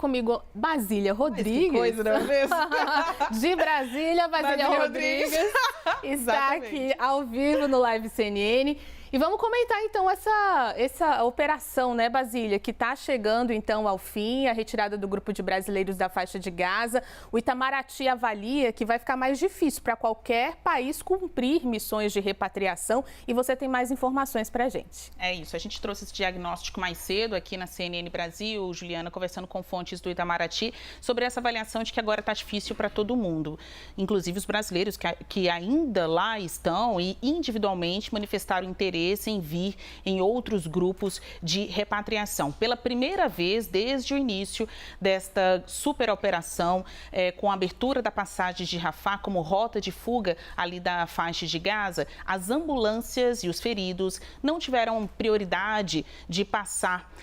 comigo Basília Rodrigues. Que coisa, não é mesmo? De Brasília, Basília Rodrigues. Está aqui ao vivo no Live CNN. E vamos comentar então essa operação, né, Basília, que está chegando então ao fim, a retirada do grupo de brasileiros da faixa de Gaza. O Itamaraty avalia que vai ficar mais difícil para qualquer país cumprir missões de repatriação e você tem mais informações para a gente. É isso, a gente trouxe esse diagnóstico mais cedo aqui na CNN Brasil, Juliana, conversando com fontes do Itamaraty sobre essa avaliação de que agora está difícil para todo mundo, inclusive os brasileiros que ainda lá estão e individualmente manifestaram interesse em vir em outros grupos de repatriação. Pela primeira vez, desde o início desta superoperação, com a abertura da passagem de Rafah como rota de fuga ali da faixa de Gaza, as ambulâncias e os feridos não tiveram prioridade de passar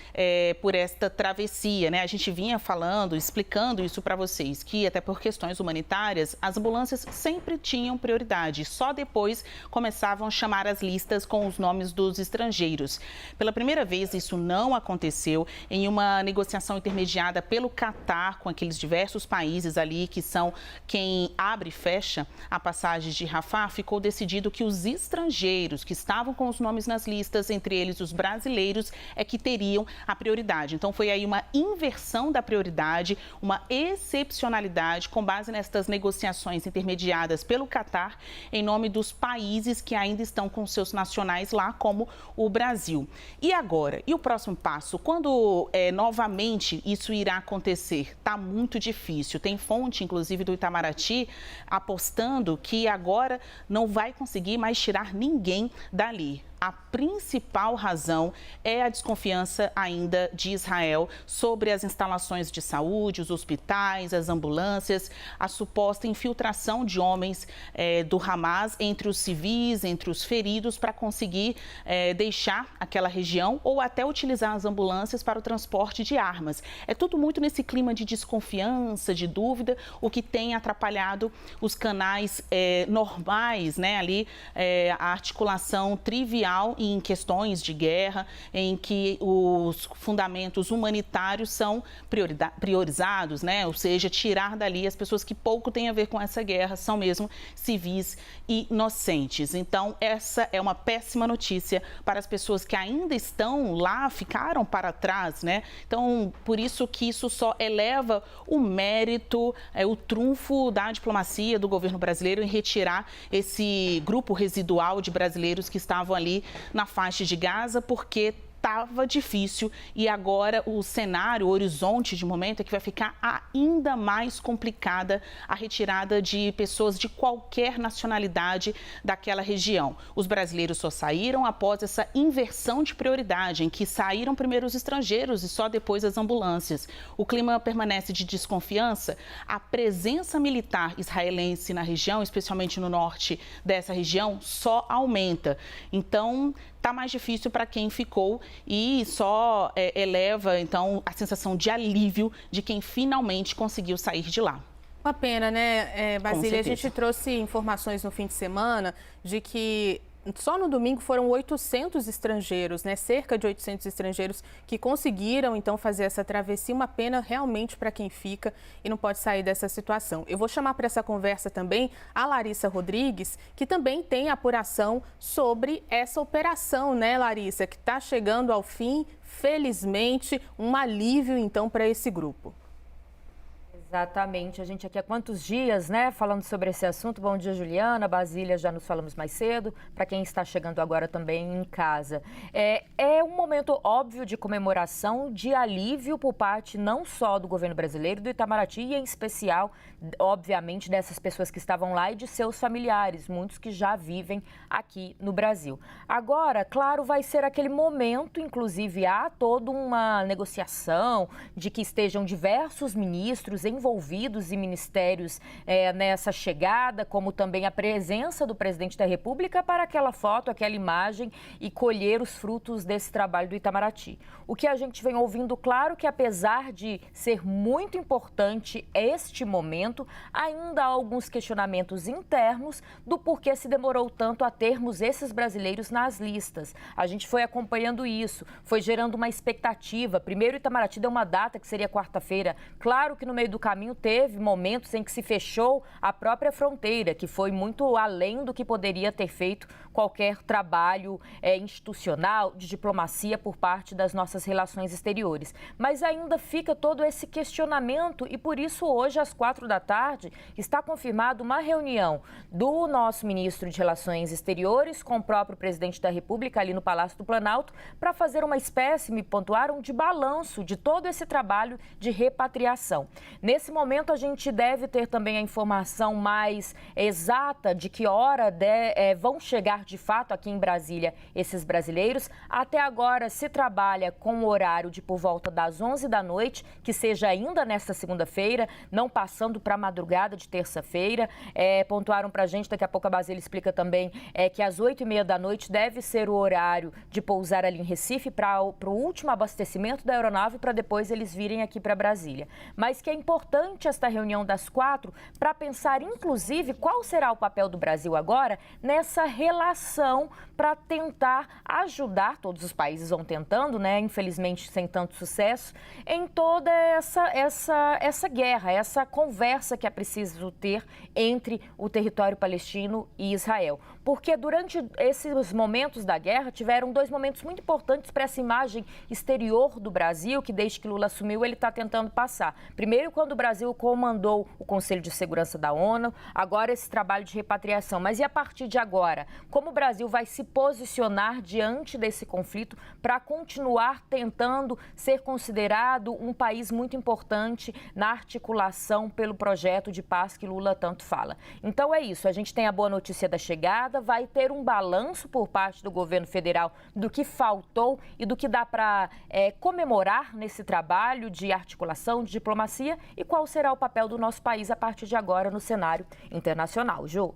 por esta travessia, né? A gente vinha falando, explicando isso para vocês, que até por questões humanitárias, as ambulâncias sempre tinham prioridade. Só depois começavam a chamar as listas com os nomes dos estrangeiros. Pela primeira vez, isso não aconteceu em uma negociação intermediada pelo Catar com aqueles diversos países ali que são quem abre e fecha a passagem de Rafah. Ficou decidido que os estrangeiros que estavam com os nomes nas listas, entre eles os brasileiros, é que teriam a prioridade. Então, foi aí uma inversão da prioridade, uma excepcionalidade com base nestas negociações intermediadas pelo Catar em nome dos países que ainda estão com seus nacionais lá, como o Brasil. E agora? E o próximo passo? Quando novamente isso irá acontecer? Está muito difícil. Tem fonte, inclusive, do Itamaraty apostando que agora não vai conseguir mais tirar ninguém dali. A principal razão é a desconfiança ainda de Israel sobre as instalações de saúde, os hospitais, as ambulâncias, a suposta infiltração de homens do Hamas entre os civis, entre os feridos, para conseguir deixar aquela região ou até utilizar as ambulâncias para o transporte de armas. É tudo muito nesse clima de desconfiança, de dúvida, o que tem atrapalhado os canais normais, né, ali, a articulação trivial em questões de guerra, em que os fundamentos humanitários são priorizados, né? Ou seja, tirar dali as pessoas que pouco têm a ver com essa guerra, são mesmo civis e inocentes. Então, essa é uma péssima notícia para as pessoas que ainda estão lá, ficaram para trás, né? Então, por isso que isso só eleva o mérito, o trunfo da diplomacia do governo brasileiro em retirar esse grupo residual de brasileiros que estavam ali na faixa de Gaza, porque estava difícil e agora o cenário, o horizonte de momento é que vai ficar ainda mais complicada a retirada de pessoas de qualquer nacionalidade daquela região. Os brasileiros só saíram após essa inversão de prioridade, em que saíram primeiro os estrangeiros e só depois as ambulâncias. O clima permanece de desconfiança. A presença militar israelense na região, especialmente no norte dessa região, só aumenta. Então, está mais difícil para quem ficou e só eleva, então, a sensação de alívio de quem finalmente conseguiu sair de lá. Uma pena, né, Basília? A gente trouxe informações no fim de semana de que só no domingo foram 800 estrangeiros, né? Cerca de 800 estrangeiros que conseguiram, então, fazer essa travessia. Uma pena realmente para quem fica e não pode sair dessa situação. Eu vou chamar para essa conversa também a Larissa Rodrigues, que também tem apuração sobre essa operação, né, Larissa? Que está chegando ao fim, felizmente, um alívio, então, para esse grupo. Exatamente, a gente aqui há quantos dias, né, falando sobre esse assunto. Bom dia, Juliana, Basília, já nos falamos mais cedo, para quem está chegando agora também em casa. É um momento óbvio de comemoração, de alívio por parte não só do governo brasileiro, do Itamaraty, e em especial, obviamente, dessas pessoas que estavam lá e de seus familiares, muitos que já vivem aqui no Brasil. Agora, claro, vai ser aquele momento, inclusive há toda uma negociação de que estejam diversos ministros em envolvidos e ministérios nessa chegada, como também a presença do presidente da República para aquela foto, aquela imagem e colher os frutos desse trabalho do Itamaraty. O que a gente vem ouvindo, claro, que apesar de ser muito importante este momento, ainda há alguns questionamentos internos do porquê se demorou tanto a termos esses brasileiros nas listas. A gente foi acompanhando isso, foi gerando uma expectativa. Primeiro, o Itamaraty deu uma data que seria quarta-feira. Claro que no meio do caminho teve momentos em que se fechou a própria fronteira, que foi muito além do que poderia ter feito qualquer trabalho institucional, de diplomacia por parte das nossas relações exteriores. Mas ainda fica todo esse questionamento e por isso hoje, às 4h, está confirmada uma reunião do nosso ministro de Relações Exteriores com o próprio presidente da República ali no Palácio do Planalto para fazer uma espécie, me pontuaram, de balanço de todo esse trabalho de repatriação. Nesse momento, a gente deve ter também a informação mais exata de que hora vão chegar de fato aqui em Brasília esses brasileiros. Até agora se trabalha com o horário de por volta das 11h, que seja ainda nesta segunda-feira, não passando para a madrugada de terça-feira. Pontuaram para a gente, daqui a pouco a Basília explica também, que às 20h30 deve ser o horário de pousar ali em Recife para o último abastecimento da aeronave para depois eles virem aqui para Brasília. Mas que é importante esta reunião das 4 para pensar, inclusive, qual será o papel do Brasil agora nessa relação para tentar ajudar, todos os países vão tentando, né, infelizmente sem tanto sucesso, em toda essa guerra, essa conversa que é preciso ter entre o território palestino e Israel. Porque durante esses momentos da guerra tiveram 2 momentos muito importantes para essa imagem exterior do Brasil, que desde que Lula assumiu ele está tentando passar. Primeiro, quando o Brasil comandou o Conselho de Segurança da ONU, agora esse trabalho de repatriação. Mas e a partir de agora? Como o Brasil vai se posicionar diante desse conflito para continuar tentando ser considerado um país muito importante na articulação pelo projeto de paz que Lula tanto fala? Então é isso, a gente tem a boa notícia da chegada, vai ter um balanço por parte do governo federal do que faltou e do que dá para comemorar nesse trabalho de articulação, de diplomacia e qual será o papel do nosso país a partir de agora no cenário internacional. Ju?